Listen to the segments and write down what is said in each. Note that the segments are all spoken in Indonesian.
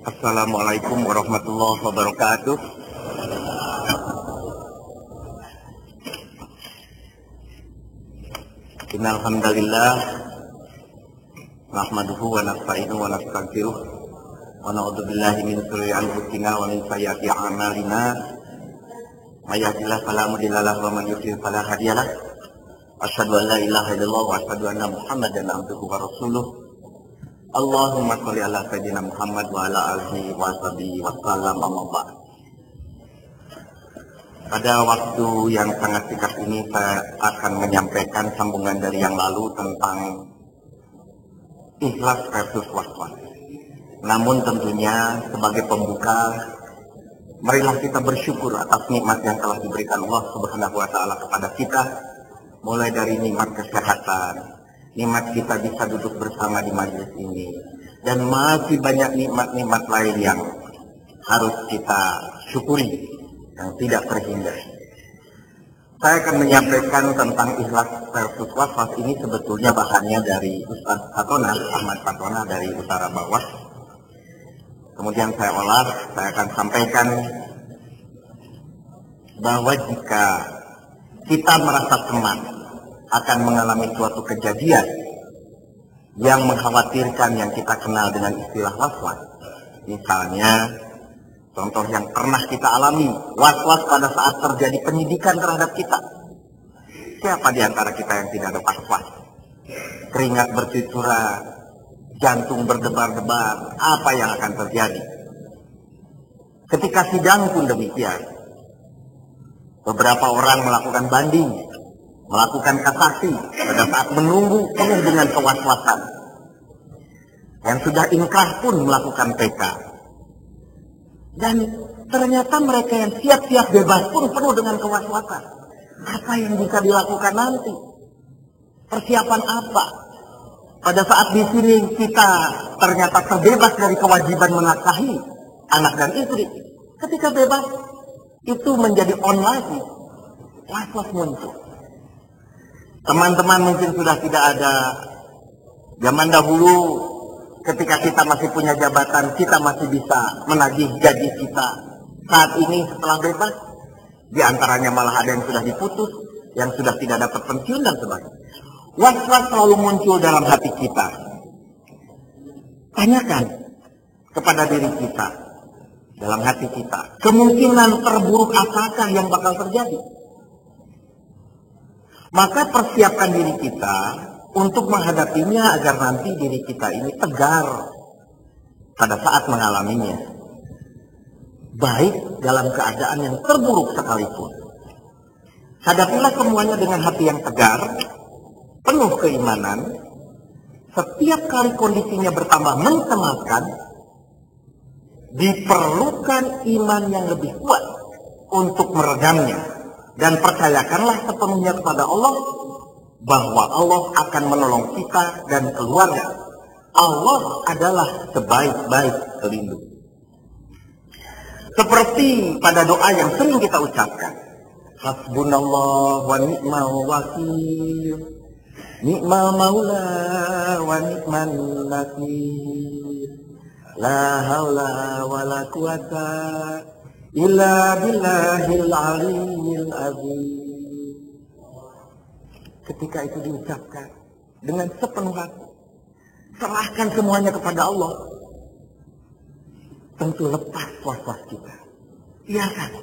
Assalamualaikum warahmatullahi wabarakatuh. Innal hamdalillah nahmaduhu wa nasta'inuhu wa nastaghfiruh wa na'udzu billahi min shururi anfusina wa min sayyiati a'malina. May yahdihillahu fala mudilla lahu wa man yudlil fala hadiya lahu. Asyhadu an la ilaha illallah wa asyhadu anna Muhammadan abduhu wa rasuluh. Allahumma sholli ala sayyidina Muhammad wa ala alihi wa sahbihi wa sallam, amma ba'd. Pada waktu yang sangat singkat ini saya akan menyampaikan sambungan dari yang lalu tentang ikhlas versus was-was. Namun tentunya sebagai pembuka, marilah kita bersyukur atas nikmat yang telah diberikan Allah Subhanahu wa taala kepada kita, mulai dari nikmat kesehatan, nikmat kita bisa duduk bersama di majelis ini, dan masih banyak nikmat-nikmat lain yang harus kita syukuri, yang tidak terhindar. Saya akan menyampaikan tentang ikhlas versus was-was. Ini sebetulnya bahannya dari Ustaz Fatona, Ahmad Fatona dari Utara Bawah. Kemudian saya olah, saya akan sampaikan bahwa jika kita merasa cemas akan mengalami suatu kejadian yang mengkhawatirkan yang kita kenal dengan istilah was-was. Misalnya, contoh yang pernah kita alami, was-was pada saat terjadi penyidikan terhadap kita. Siapa di antara kita yang tidak ada was-was? Keringat bercucuran, jantung berdebar-debar, apa yang akan terjadi? Ketika sidang pun demikian. Beberapa orang melakukan banding, melakukan kasasi pada saat menunggu penuh dengan kewaswasan. Yang sudah ingkrah pun melakukan PK. Dan ternyata mereka yang siap-siap bebas pun penuh dengan kewaswasan. Apa yang bisa dilakukan nanti? Persiapan apa? Pada saat di sini kita ternyata terbebas dari kewajiban menafkahi anak dan istri. Ketika bebas, itu menjadi on lagi. Was-was muncul. Teman-teman mungkin sudah tidak ada. Zaman dahulu ketika kita masih punya jabatan, kita masih bisa menagih gaji kita. Saat ini setelah bebas, diantaranya malah ada yang sudah diputus, yang sudah tidak dapat pensiun dan sebagainya. Was-was selalu muncul dalam hati kita. Tanyakan kepada diri kita, dalam hati kita, kemungkinan terburuk apakah yang bakal terjadi? Maka persiapkan diri kita untuk menghadapinya agar nanti diri kita ini tegar pada saat mengalaminya. Baik dalam keadaan yang terburuk sekalipun. Hadapilah semuanya dengan hati yang tegar, penuh keimanan. Setiap kali kondisinya bertambah mencemaskan, diperlukan iman yang lebih kuat untuk meredamnya. Dan percayakanlah sepenuhnya kepada Allah bahwa Allah akan menolong kita dan keluarga. Allah adalah sebaik-baik pelindung. Seperti pada doa yang sering kita ucapkan, Hasbunallah wa ni'mal wakil, ni'mal maula wa ni'man nasir, la haula wa la quwata illa billahil aliyyil azim. Ketika itu diucapkan dengan sepenuh hati, serahkan semuanya kepada Allah, tentu lepas was-was kita. Iya kan?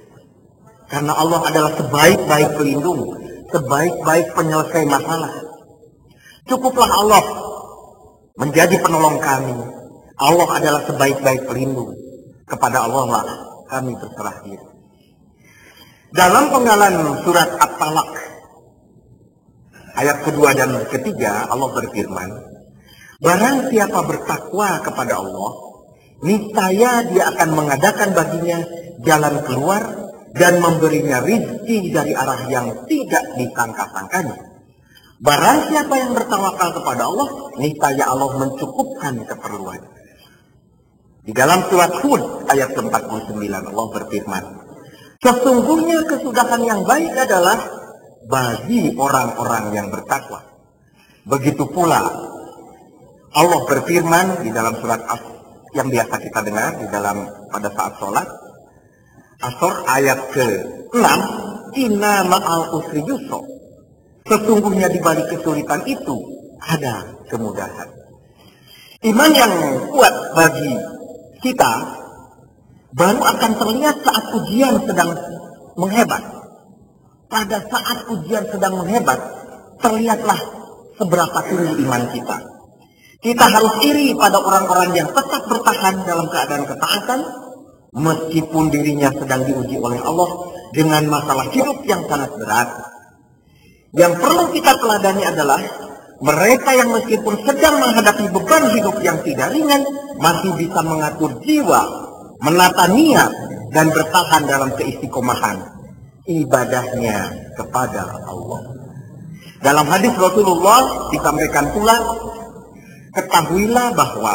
Karena Allah adalah sebaik-baik pelindung, sebaik-baik penyelesai masalah. Cukuplah Allah menjadi penolong kami. Allah adalah sebaik-baik pelindung. Kepada Allah lah kami berserah diri. Dalam penggalan surat At-Talaq ayat kedua dan ketiga, Allah berfirman, barang siapa bertakwa kepada Allah, niscaya dia akan mengadakan baginya jalan keluar dan memberinya rizki dari arah yang tidak disangka-sangkanya. Barang siapa yang bertawakal kepada Allah, niscaya Allah mencukupkan keperluannya. Di dalam surat Hud ayat 49 Allah berfirman, sesungguhnya kesudahan yang baik adalah bagi orang-orang yang bertakwa. Begitu pula Allah berfirman di dalam surat yang biasa kita dengar di dalam pada saat sholat. Asor ayat ke-6, inna ma'al usri yusra. Sesungguhnya di balik kesulitan itu ada kemudahan. Iman yang kuat bagi kita baru akan terlihat saat ujian sedang menghebat. Pada saat ujian sedang menghebat, terlihatlah seberapa tinggi iman kita. Kita harus iri pada orang-orang yang tetap bertahan dalam keadaan ketaatan, meskipun dirinya sedang diuji oleh Allah dengan masalah hidup yang sangat berat. Yang perlu kita teladani adalah mereka yang meskipun sedang menghadapi beban hidup yang tidak ringan, masih bisa mengatur jiwa, menata niat, dan bertahan dalam keistiqomahan ibadahnya kepada Allah. Dalam hadis Rasulullah disampaikan pula, ketahuilah bahwa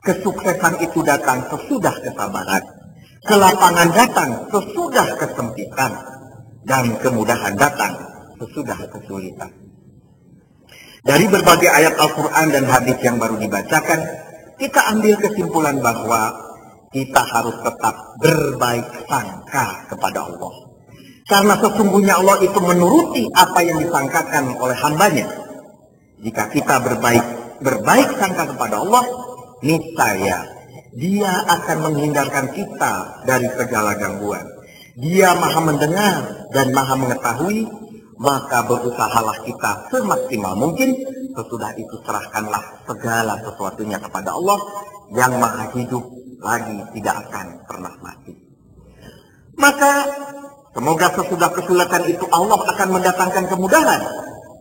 kesuksesan itu datang sesudah kesabaran, kelapangan datang sesudah kesempitan, dan kemudahan datang sesudah kesulitan. Dari berbagai ayat Al-Quran dan hadis yang baru dibacakan, kita ambil kesimpulan bahwa kita harus tetap berbaik sangka kepada Allah. Karena sesungguhnya Allah itu menuruti apa yang disangkakan oleh hambanya. Jika kita berbaik sangka kepada Allah, niscaya Dia akan menghindarkan kita dari segala gangguan. Dia Maha mendengar dan Maha mengetahui, maka berusahalah kita semaksimal mungkin. Sesudah itu serahkanlah segala sesuatunya kepada Allah yang Maha hidup lagi tidak akan pernah mati. Maka semoga sesudah kesulitan itu Allah akan mendatangkan kemudahan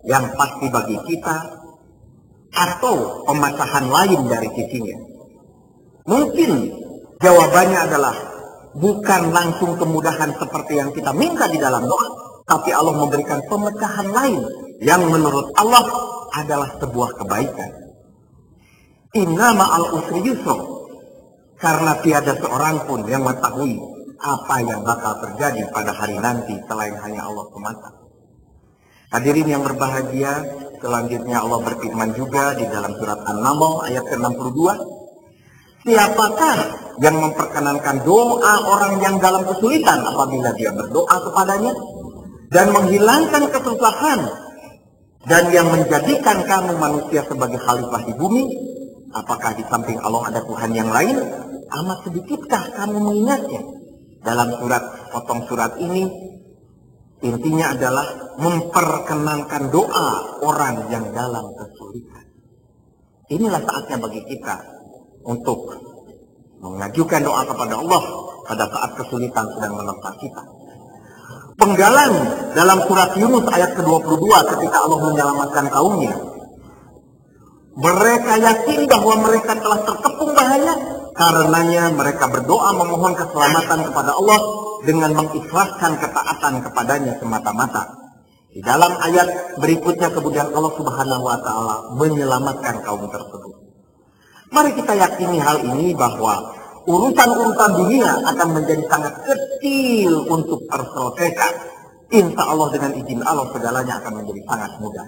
yang pasti bagi kita, atau pemecahan lain dari sisinya. Mungkin jawabannya adalah bukan langsung kemudahan seperti yang kita minta di dalam doa, tapi Allah memberikan pemecahan lain yang menurut Allah adalah sebuah kebaikan. Inna ma'al usri yusra. Karena tiada seorang pun yang mengetahui apa yang bakal terjadi pada hari nanti selain hanya Allah semata. Hadirin yang berbahagia, selanjutnya Allah berfirman juga di dalam surat An-Naml ayat ke-62. Siapakah yang memperkenankan doa orang yang dalam kesulitan apabila dia berdoa kepadanya, dan menghilangkan kesusahan, dan yang menjadikan kamu manusia sebagai khalifah di bumi? Apakah di samping Allah ada Tuhan yang lain? Amat sedikitkah kamu mengingatnya? Dalam potong surat ini, intinya adalah memperkenankan doa orang yang dalam kesulitan. Inilah saatnya bagi kita untuk mengajukan doa kepada Allah pada saat kesulitan sedang menerpa kita. Penggalan dalam surat Yunus ayat ke-22 ketika Allah menyelamatkan kaumnya. Mereka yakin bahwa mereka telah terkepung bahaya, karenanya mereka berdoa memohon keselamatan kepada Allah dengan mengikhlaskan ketaatan kepadanya semata-mata. Di dalam ayat berikutnya kemudian Allah Subhanahu wa Ta'ala menyelamatkan kaum tersebut. Mari kita yakini hal ini bahwa urusan-urusan dunia akan menjadi sangat kecil untuk terselesaikan. Insya Allah dengan izin Allah segalanya akan menjadi sangat mudah.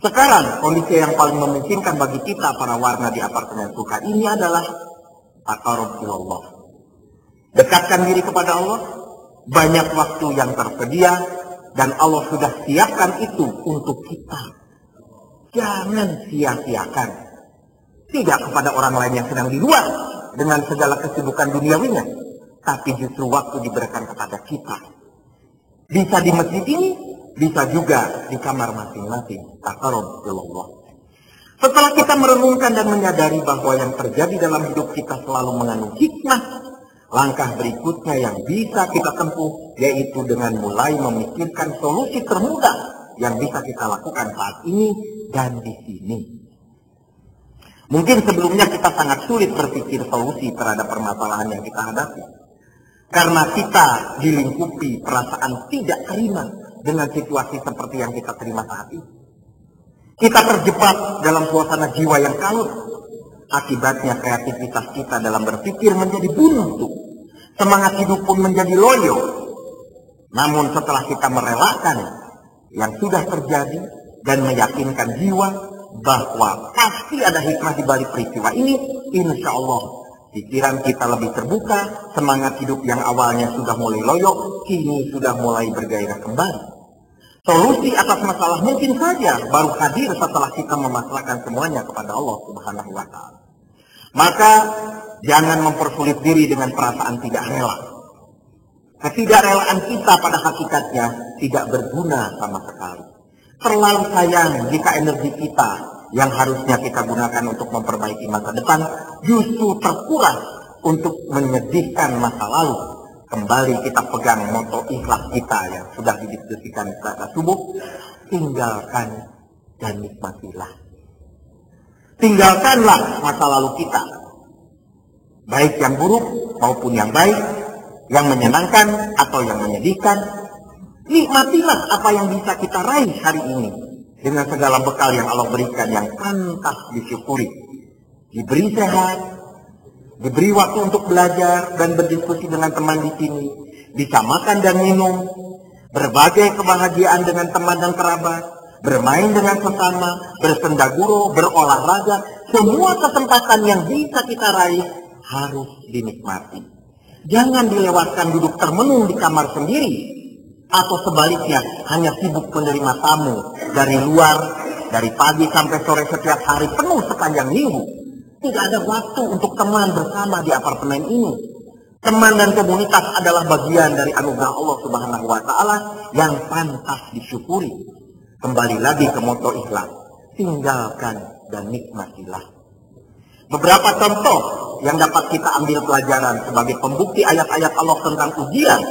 Sekarang kondisi yang paling memungkinkan bagi kita para warna di apartemen suka ini adalah taqarrub ilallah. Dekatkan diri kepada Allah, banyak waktu yang tersedia dan Allah sudah siapkan itu untuk kita. Jangan sia-siakan. Tidak kepada orang lain yang sedang di luar dengan segala kesibukan duniawinya, tapi justru waktu diberikan kepada kita. Bisa di masjid ini, bisa juga di kamar masing-masing. Taqarrub ilallah. Setelah kita merenungkan dan menyadari bahwa yang terjadi dalam hidup kita selalu mengandung hikmah, langkah berikutnya yang bisa kita tempuh yaitu dengan mulai memikirkan solusi termudah yang bisa kita lakukan saat ini dan di sini. Mungkin sebelumnya kita sangat sulit berpikir solusi terhadap permasalahan yang kita hadapi. Karena kita dilingkupi perasaan tidak terima dengan situasi seperti yang kita terima saat ini. Kita terjebak dalam suasana jiwa yang kalut. Akibatnya kreativitas kita dalam berpikir menjadi buntu. Semangat hidup pun menjadi loyo. Namun setelah kita merelakan yang sudah terjadi dan meyakinkan jiwa bahwa pasti ada hikmah di balik peristiwa ini, insya Allah Pikiran kita lebih terbuka, semangat hidup yang awalnya sudah mulai loyo, kini sudah mulai bergairah kembali. Solusi atas masalah mungkin saja baru hadir setelah kita memasrahkan semuanya kepada Allah Subhanahu wa Ta'ala. Maka jangan mempersulit diri dengan perasaan tidak rela. Ketidakrelaan kita pada hakikatnya tidak berguna sama sekali. Terlalu sayang jika energi kita yang harusnya kita gunakan untuk memperbaiki masa depan justru terkuras untuk menyedihkan masa lalu. Kembali kita pegang moto ikhlas kita yang sudah didiskusikan pada subuh. Tinggalkan dan nikmatilah. Tinggalkanlah masa lalu kita. Baik yang buruk maupun yang baik, yang menyenangkan atau yang menyedihkan. Nikmatilah apa yang bisa kita raih hari ini dengan segala bekal yang Allah berikan yang pantas disyukuri. Diberi sehat, diberi waktu untuk belajar dan berdiskusi dengan teman di sini, bisa makan dan minum, berbagai kebahagiaan dengan teman dan kerabat, bermain dengan sesama, bersendaguro, berolahraga, semua kesempatan yang bisa kita raih harus dinikmati. Jangan dilewatkan duduk termenung di kamar sendiri, atau sebaliknya hanya sibuk menerima tamu dari luar, dari pagi sampai sore setiap hari penuh sepanjang minggu. Tidak ada waktu untuk teman bersama di apartemen ini. Teman dan komunitas adalah bagian dari anugerah Allah Subhanahu wa Ta'ala yang pantas disyukuri. Kembali lagi ke moto ikhlas, tinggalkan dan nikmatilah. Beberapa contoh yang dapat kita ambil pelajaran sebagai pembukti ayat-ayat Allah tentang ujian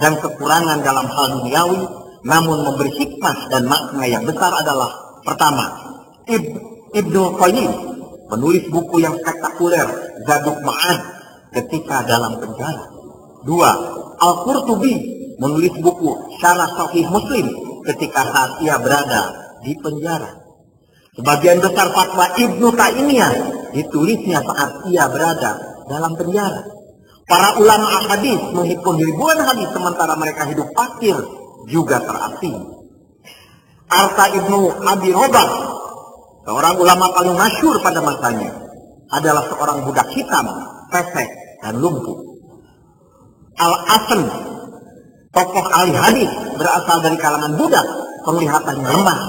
dan kekurangan dalam hal duniawi, namun memberi hikmah dan makna yang besar adalah: pertama, Ibnu Qayyim menulis buku yang spektakuler, Zadul Ma'ad, ketika dalam penjara. Dua, Al-Qurtubi menulis buku Syarah Sahih Muslim ketika saat ia berada di penjara. Sebagian besar fatwa Ibnu Taimiyah ditulisnya saat ia berada dalam penjara. Para ulama hadis menghimpun ribuan hadis sementara mereka hidup fakir juga terasing. Arta Ibnu Abi Robah, seorang ulama paling masyhur pada masanya, adalah seorang budak hitam, pesek, dan lumpuh. Al-Hasan, tokoh ahli hadis berasal dari kalangan budak, penglihatannya lemah,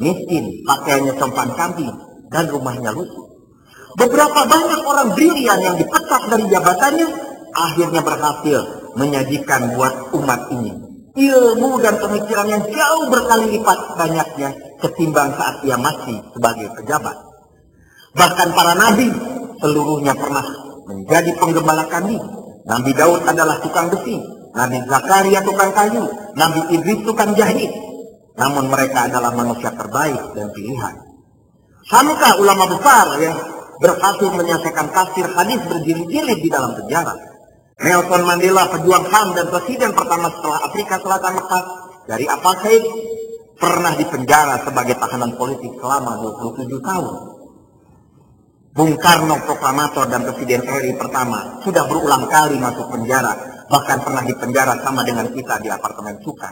miskin, pakaiannya compan kambing, dan rumahnya lusuh. Beberapa banyak orang brilian yang dipecat dari jabatannya akhirnya berhasil menyajikan buat umat ini ilmu dan pemikiran yang jauh berkali lipat banyaknya ketimbang saat ia masih sebagai pejabat. Bahkan para nabi seluruhnya pernah menjadi penggembala kambing. Nabi Daud adalah tukang besi, Nabi Zakaria tukang kayu, Nabi Idris tukang jahit. Namun mereka adalah manusia terbaik dan pilihan. Hamka, ulama besar yang berhasil menyelesaikan tafsir hadis berjilid-jilid di dalam penjara. Nelson Mandela, pejuang HAM dan presiden pertama setelah Afrika Selatan lepas dari apartheid, pernah dipenjara sebagai tahanan politik selama 27 tahun. Bung Karno, proklamator dan presiden RI pertama, sudah berulang kali masuk penjara, bahkan pernah dipenjara sama dengan kita di apartemen Suka.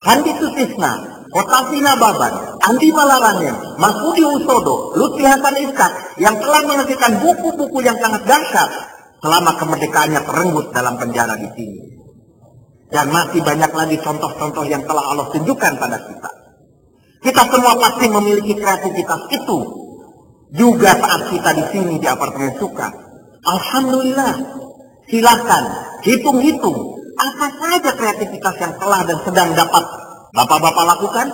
Handi Sutisna, Kotasina Baban, Andi Malarangeng, Masudi Usodo, Lutfi Hasan Iskak yang telah menghasilkan buku-buku yang sangat dahsyat selama kemerdekaannya terenggut dalam penjara di sini. Dan masih banyak lagi contoh-contoh yang telah Allah tunjukkan pada kita. Kita semua pasti memiliki kreativitas itu. Juga saat kita di sini di apartemen Suka. Alhamdulillah. Silakan hitung-hitung apa saja kreativitas yang telah dan sedang dapat bapak-bapak lakukan.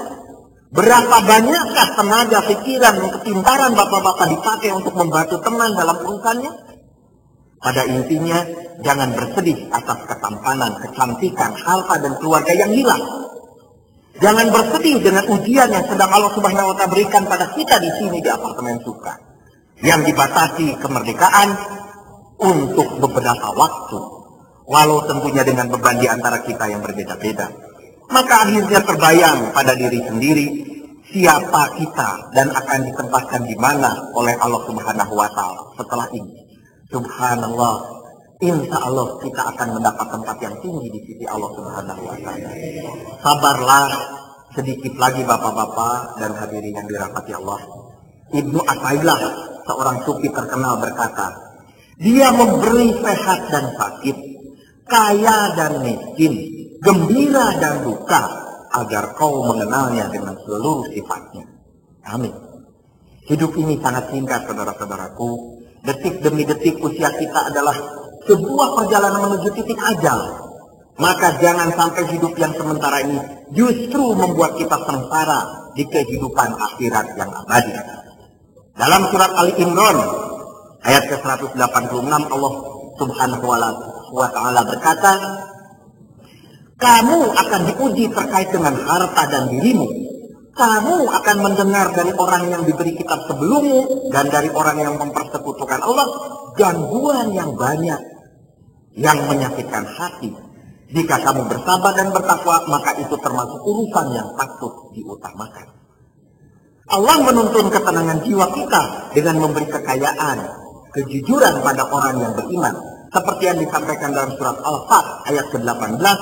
Berapa banyakkah tenaga, pikiran, dan kepintaran bapak-bapak dipakai untuk membantu teman dalam urusannya? Pada intinya, jangan bersedih atas ketampanan, kecantikan, harta, dan keluarga yang hilang. Jangan bersedih dengan ujian yang sedang Allah Subhanahu wa Ta'ala berikan pada kita di sini di apartemen Suka, yang dibatasi kemerdekaan untuk beberapa waktu, walau tentunya dengan beban di antara kita yang berbeda-beda. Maka akhirnya terbayang pada diri sendiri siapa kita dan akan ditempatkan di mana oleh Allah Subhanahu wa Ta'ala setelah ini. Subhanallah, insya Allah kita akan mendapat tempat yang tinggi di sisi Allah Subhanahu wa Ta'ala. Sabarlah sedikit lagi bapak-bapak dan hadirin yang dirahmati Allah. Ibnu Athaillah, seorang sufi terkenal, berkata, Dia memberi sehat dan sakit, kaya dan miskin, gembira dan duka, agar kau mengenalnya dengan seluruh sifatnya. Amin. Hidup ini sangat singkat, saudara-saudaraku. Detik demi detik usia kita adalah sebuah perjalanan menuju titik ajal. Maka jangan sampai hidup yang sementara ini justru membuat kita sengsara di kehidupan akhirat yang abadi. Dalam surat Ali Imran ayat ke-186 Allah Subhanahu wa ta'ala berkata, kamu akan diuji terkait dengan harta dan dirimu. Kamu akan mendengar dari orang yang diberi kitab sebelummu dan dari orang yang mempersekutukan Allah gangguan yang banyak yang menyakitkan hati. Jika kamu bersabar dan bertakwa, maka itu termasuk urusan yang patut diutamakan. Allah menuntun ketenangan jiwa kita dengan memberi kekayaan, kejujuran pada orang yang beriman. Seperti yang disampaikan dalam surat Al-Fat ayat ke-18.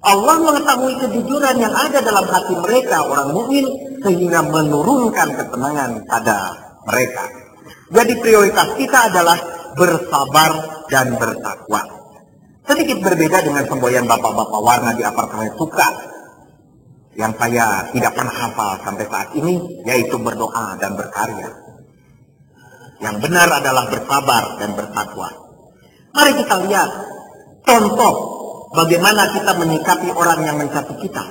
Allah mengetahui kejujuran yang ada dalam hati mereka, orang mukmin, sehingga menurunkan ketenangan pada mereka. Jadi prioritas kita adalah bersabar dan bertakwa. Sedikit berbeda dengan semboyan bapak-bapak warna di apartemen suka yang saya tidak pernah hafal sampai saat ini, yaitu berdoa dan berkarya. Yang benar adalah bersabar dan bertakwa. Mari kita lihat contoh bagaimana kita menyikapi orang yang mencaci kita.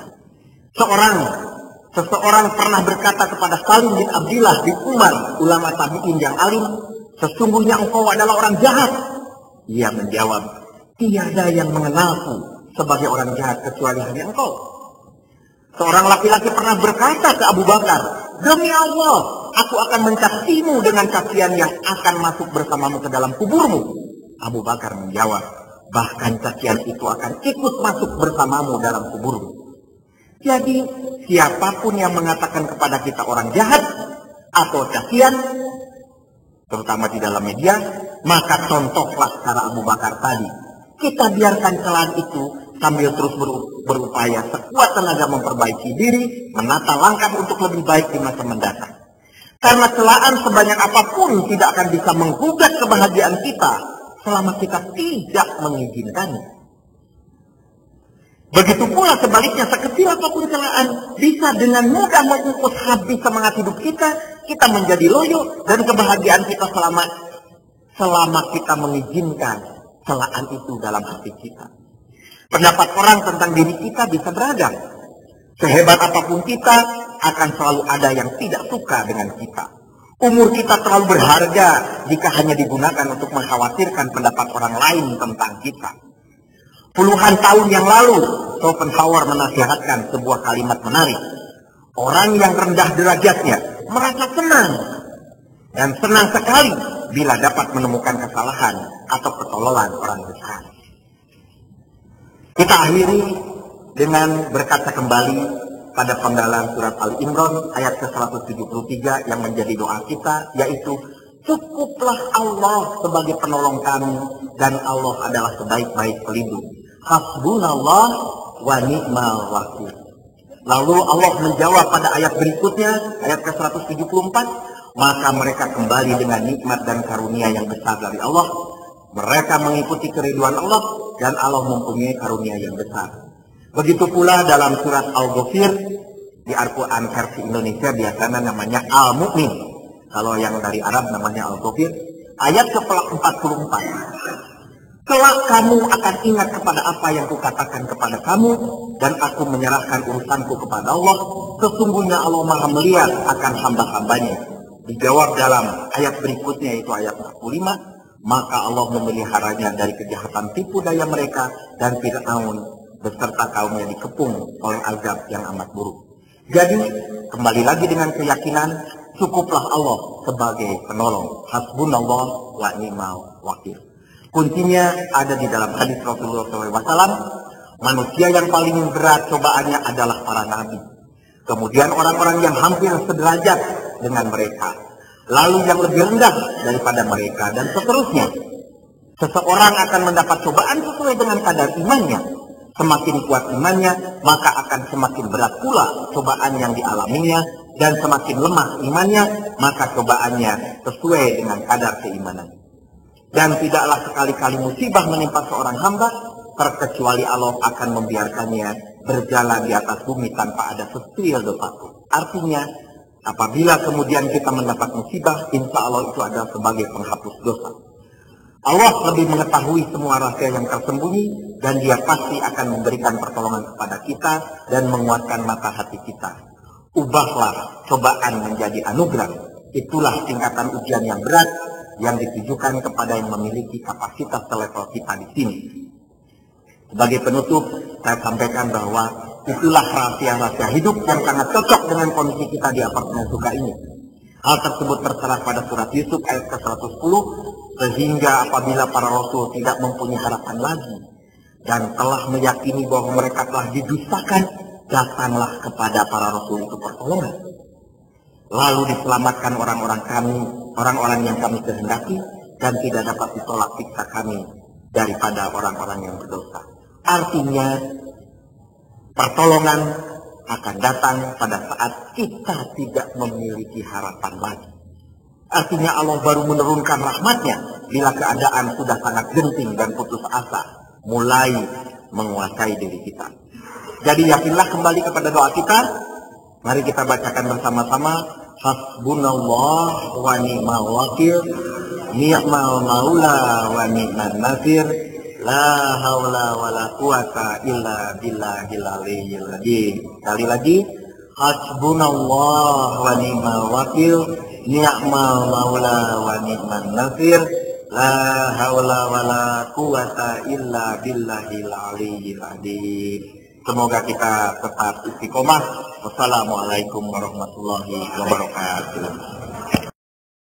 Seseorang pernah berkata kepada Salim bin Abdillah bin Umar, ulama tabi'in yang alim, sesungguhnya engkau adalah orang jahat. Ia menjawab, tiada yang mengenalku sebagai orang jahat kecuali hanya engkau. Seorang laki-laki pernah berkata ke Abu Bakar, demi Allah, aku akan mencacimu dengan cacian yang akan masuk bersamamu ke dalam kuburmu. Abu Bakar menjawab, bahkan cacian itu akan ikut masuk bersamamu dalam kuburmu. Jadi, siapapun yang mengatakan kepada kita orang jahat atau cacian, terutama di dalam media, maka contohlah cara Abu Bakar tadi. Kita biarkan celaan itu sambil terus berupaya sekuat tenaga memperbaiki diri, menata langkah untuk lebih baik di masa mendatang. Karena celaan sebanyak apapun tidak akan bisa menggugat kebahagiaan kita selama kita tidak mengizinkannya. Begitu pula sebaliknya, sekecil apapun celaan bisa dengan mudah mengukut habis semangat hidup kita menjadi loyo, dan kebahagiaan kita selama kita mengizinkan celaan itu dalam hati kita. Pendapat orang tentang diri kita bisa beragam. Sehebat apapun kita, akan selalu ada yang tidak suka dengan kita. Umur kita terlalu berharga jika hanya digunakan untuk mengkhawatirkan pendapat orang lain tentang kita. Puluhan tahun yang lalu, Schopenhauer menasihatkan sebuah kalimat menarik. Orang yang rendah derajatnya merasa senang, dan senang sekali bila dapat menemukan kesalahan atau ketololan orang besar. Kita akhiri dengan berkata kembali pada penggalan surat Al-Imran ayat ke-173 yang menjadi doa kita, yaitu cukuplah Allah sebagai penolong kami dan Allah adalah sebaik-baik pelindung. Hasbunallah wa ni'mal wakil. Lalu Allah menjawab pada ayat berikutnya, ayat ke-174, maka mereka kembali dengan nikmat dan karunia yang besar dari Allah. Mereka mengikuti keriduan Allah dan Allah mempunyai karunia yang besar. Begitu pula dalam surat Al-Ghafir di Al-Quran versi Indonesia biasanya namanya Al-Mu'min. Kalau yang dari Arab namanya Al-Ghafir. Ayat ke-44. Kelak kamu akan ingat kepada apa yang kukatakan kepada kamu dan aku menyerahkan urusanku kepada Allah. Sesungguhnya Allah Maha melihat akan hamba-hambanya. Dijawab dalam ayat berikutnya, yaitu ayat 45. Maka Allah memeliharanya dari kejahatan tipu daya mereka, dan Fir'aun beserta kaumnya dikepung oleh azab yang amat buruk. Jadi kembali lagi dengan keyakinan, cukuplah Allah sebagai penolong. Hasbunallah wa ni'mal wakil. Kuncinya ada di dalam hadis Rasulullah SAW. Manusia yang paling berat cobaannya adalah para nabi. Kemudian orang-orang yang hampir sederajat dengan mereka. Lalu yang lebih rendah daripada mereka, dan seterusnya. Seseorang akan mendapat cobaan sesuai dengan kadar imannya. Semakin kuat imannya, maka akan semakin berat pula cobaan yang dialaminya. Dan semakin lemah imannya, maka cobaannya sesuai dengan kadar keimanan. Dan tidaklah sekali-kali musibah menimpa seorang hamba, terkecuali Allah akan membiarkannya berjalan di atas bumi tanpa ada sesuil dosa pun. Artinya, apabila kemudian kita mendapat musibah, insya Allah itu adalah sebagai penghapus dosa. Allah lebih mengetahui semua rahasia yang tersembunyi, dan Dia pasti akan memberikan pertolongan kepada kita dan menguatkan mata hati kita. Ubahlah cobaan menjadi anugerah. Itulah tingkatan ujian yang berat yang ditujukan kepada yang memiliki kapasitas selevel kita di sini. Sebagai penutup, saya sampaikan bahwa itulah rahasia-rahasia hidup yang sangat cocok dengan kondisi kita di apartemen Suka ini. Hal tersebut tertera pada surat Yusuf ayat ke-110, sehingga apabila para rasul tidak mempunyai harapan lagi dan telah meyakini bahwa mereka telah didustakan, datanglah kepada para rasul itu pertolongan. Lalu diselamatkan orang-orang yang kami kehendaki, dan tidak dapat ditolak siksa kami daripada orang-orang yang berdosa. Artinya, pertolongan akan datang pada saat kita tidak memiliki harapan lagi. Artinya Allah baru menurunkan rahmatnya bila keadaan sudah sangat genting dan putus asa mulai menguasai diri kita. Jadi yakinlah kembali kepada doa kita. Mari kita bacakan bersama-sama. Hasbunallah wa ni'mal wakil, ni'mal maula wa ni'man nasir, la haula wa la quwata illa billahil aliyyil azim. Sekali lagi, hasbunallah wa ni'mal wakil, ni'mal maula wa ni'man nasir, la haula wa la quwata illa billahil aliyyil azim. Semoga kita tetap istiqomah. Wassalamualaikum warahmatullahi wabarakatuh.